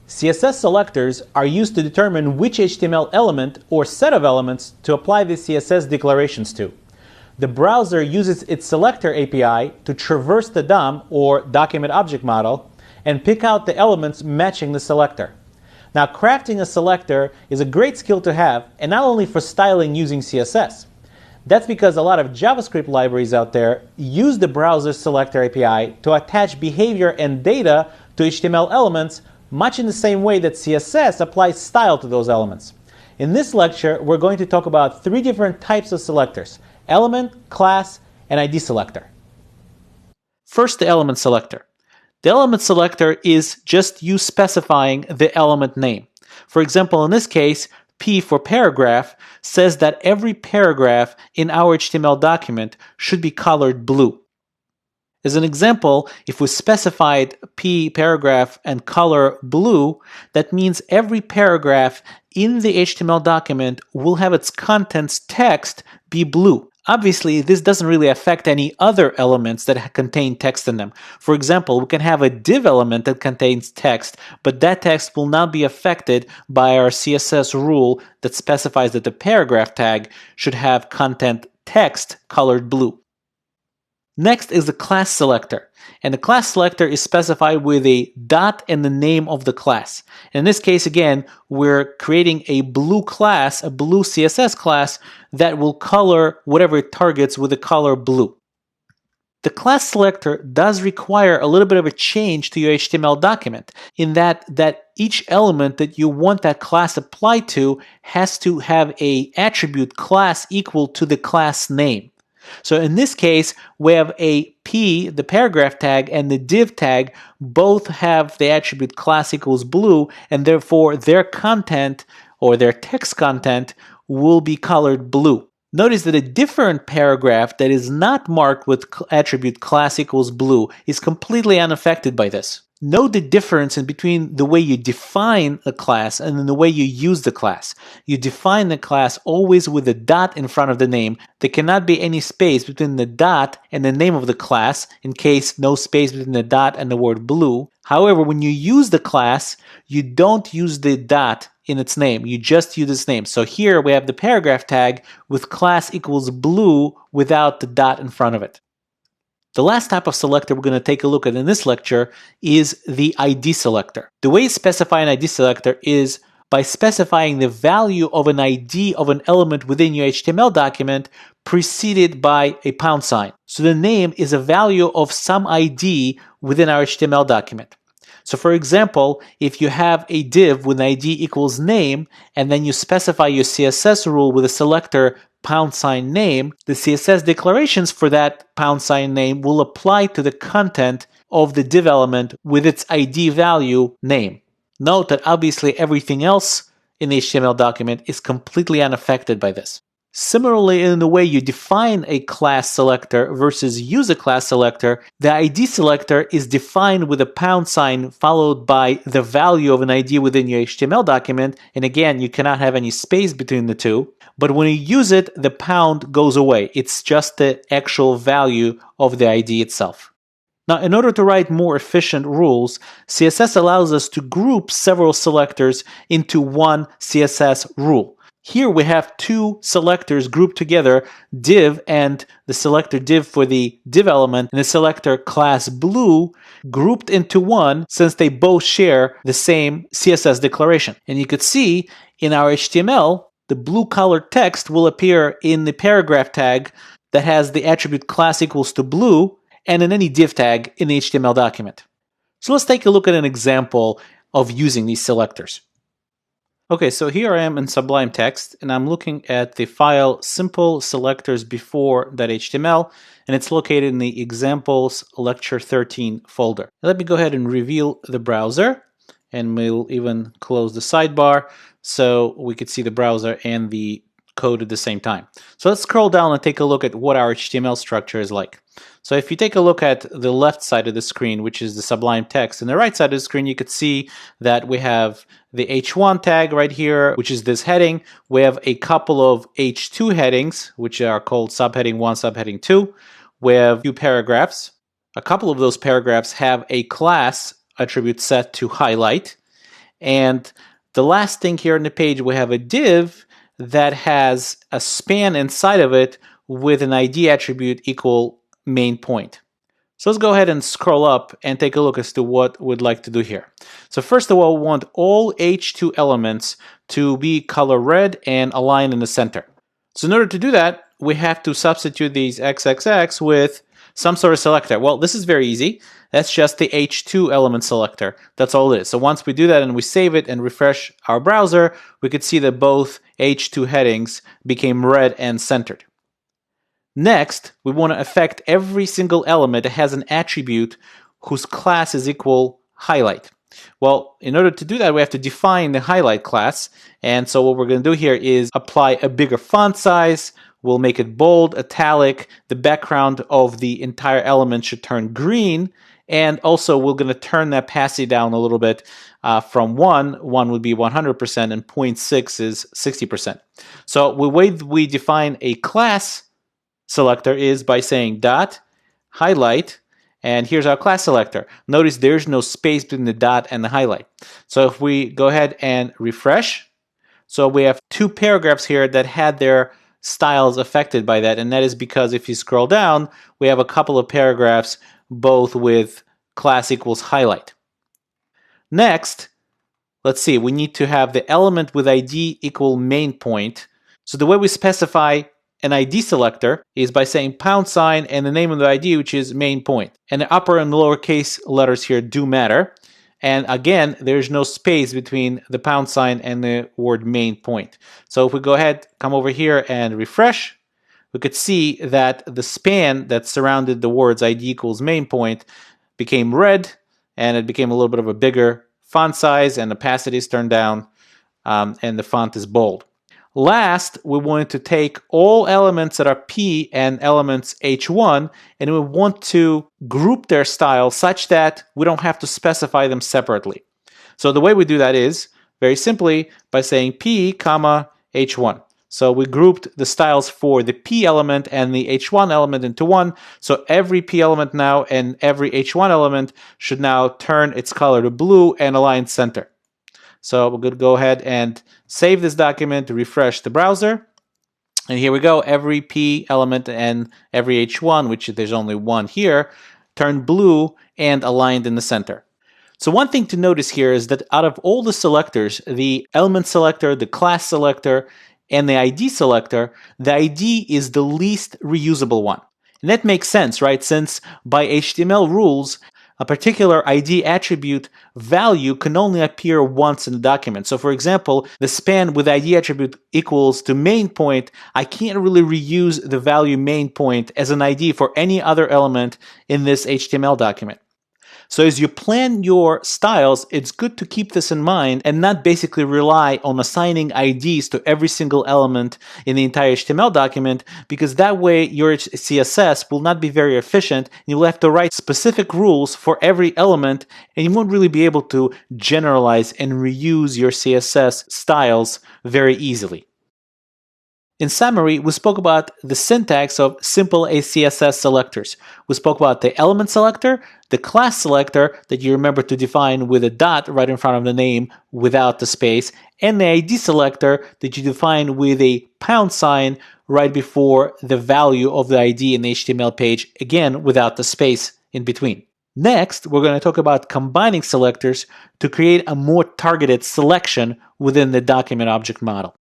CSS selectors are used to determine which HTML element or set of elements to apply the CSS declarations to. The browser uses its selector API to traverse the DOM, or document object model, and pick out the elements matching the selector. Now, crafting a selector is a great skill to have, and not only for styling using CSS. That's because a lot of JavaScript libraries out there use the browser's selector API to attach behavior and data to HTML elements, much in the same way that CSS applies style to those elements. In this lecture, we're going to talk about three different types of selectors: element, class, and ID selector. First, the element selector. The element selector is just you specifying the element name. For example, in this case, P for paragraph says that every paragraph in our HTML document should be colored blue. As an example, if we specified P paragraph and color blue, that means every paragraph in the HTML document will have its contents text be blue. Obviously, this doesn't really affect any other elements that contain text in them. For example, we can have a div element that contains text, but that text will not be affected by our CSS rule that specifies that the paragraph tag should have content text colored blue. Next is the class selector, and the class selector is specified with a dot and the name of the class. In this case, again, we're creating a blue class, a blue CSS class that will color whatever it targets with the color blue. The class selector does require a little bit of a change to your HTML document, in that each element that you want that class applied to has to have an attribute class equal to the class name. So in this case, we have a P, the paragraph tag, and the div tag both have the attribute class equals blue, and therefore their content or their text content will be colored blue. Notice that a different paragraph that is not marked with attribute class equals blue is completely unaffected by this. Note the difference in between the way you define a class and then the way you use the class. You define the class always with a dot in front of the name. There cannot be any space between the dot and the name of the class, in case no space between the dot and the word blue. However, when you use the class, you don't use the dot in its name. You just use its name. So here we have the paragraph tag with class equals blue without the dot in front of it. The last type of selector we're going to take a look at in this lecture is the ID selector. The way you specify an ID selector is by specifying the value of an ID of an element within your HTML document preceded by a pound sign. So the name is a value of some ID within our HTML document. So for example, if you have a div with an ID equals name, and then you specify your CSS rule with a selector $name, the CSS declarations for that $name will apply to the content of the div element with its ID value name. Note that obviously everything else in the HTML document is completely unaffected by this. Similarly, in the way you define a class selector versus use a class selector, the ID selector is defined with a $, followed by the value of an ID within your HTML document, and again, you cannot have any space between the two. But when you use it, the pound goes away. It's just the actual value of the ID itself. Now, in order to write more efficient rules, CSS allows us to group several selectors into one CSS rule. Here we have two selectors grouped together, div and the selector div for the div element and the selector class blue, grouped into one since they both share the same CSS declaration. And you could see in our HTML, the blue colored text will appear in the paragraph tag that has the attribute class equals to blue, and in any div tag in the HTML document. So let's take a look at an example of using these selectors. Okay, so here I am in Sublime Text, and I'm looking at the file simple selectors before.html, and it's located in the examples lecture 13 folder. Let me go ahead and reveal the browser, and we'll even close the sidebar so we could see the browser and the code at the same time. So let's scroll down and take a look at what our HTML structure is like. So if you take a look at the left side of the screen, which is the Sublime text, and the right side of the screen, you could see that we have the H1 tag right here, which is this heading. We have a couple of H2 headings, which are called subheading 1, subheading 2. We have 2 paragraphs. A couple of those paragraphs have a class attribute set to highlight. And the last thing here on the page, we have a div that has a span inside of it with an ID attribute equal main point. So let's go ahead and scroll up and take a look as to what we'd like to do here. So first of all, we want all H2 elements to be color red and aligned in the center. So in order to do that, we have to substitute these XXX with some sort of selector. Well, this is very easy. That's just the H2 element selector. That's all it is. So once we do that and we save it and refresh our browser, we could see that both H2 headings became red and centered. Next, we want to affect every single element that has an attribute whose class is equal highlight. Well, in order to do that, we have to define the highlight class. And so what we're going to do here is apply a bigger font size. We'll make it bold, italic. The background of the entire element should turn green. And also, we're going to turn that opacity down a little bit from 1. 1 would be 100%, and 0.6 is 60%. So the way we define a class selector is by saying dot highlight, and here's our class selector. Notice there's no space between the dot and the highlight. So if we go ahead and refresh, so we have 2 paragraphs here that had their styles affected by that, and that is because if you scroll down, we have a couple of paragraphs both with class equals highlight. Next, let's see, we need to have the element with ID equal main point. So the way we specify an ID selector is by saying # and the name of the ID, which is main point. And the upper and lowercase letters here do matter. And again, there's no space between the # and the word main point. So if we go ahead, come over here and refresh, we could see that the span that surrounded the words ID equals main point became red, and it became a little bit of a bigger font size, and opacity is turned down, and the font is bold. Last, we want to take all elements that are P and elements H1, and we want to group their style such that we don't have to specify them separately. So the way we do that is very simply by saying P, H1. So we grouped the styles for the P element and the H1 element into one. So every P element now and every H1 element should now turn its color to blue and align center. So we're going to go ahead and save this document to refresh the browser. And here we go. Every P element and every H1, which there's only one here, turned blue and aligned in the center. So one thing to notice here is that out of all the selectors, the element selector, the class selector, and the ID selector, the ID is the least reusable one. And that makes sense, right? Since by HTML rules, a particular ID attribute value can only appear once in the document. So for example, the span with ID attribute equals to main point, I can't really reuse the value main point as an ID for any other element in this HTML document. So as you plan your styles, it's good to keep this in mind and not basically rely on assigning IDs to every single element in the entire HTML document, because that way your CSS will not be very efficient. You will have to write specific rules for every element, and you won't really be able to generalize and reuse your CSS styles very easily. In summary, we spoke about the syntax of simple CSS selectors. We spoke about the element selector, the class selector that you remember to define with a dot right in front of the name without the space, and the ID selector that you define with a # right before the value of the ID in the HTML page, again without the space in between. Next, we're going to talk about combining selectors to create a more targeted selection within the document object model.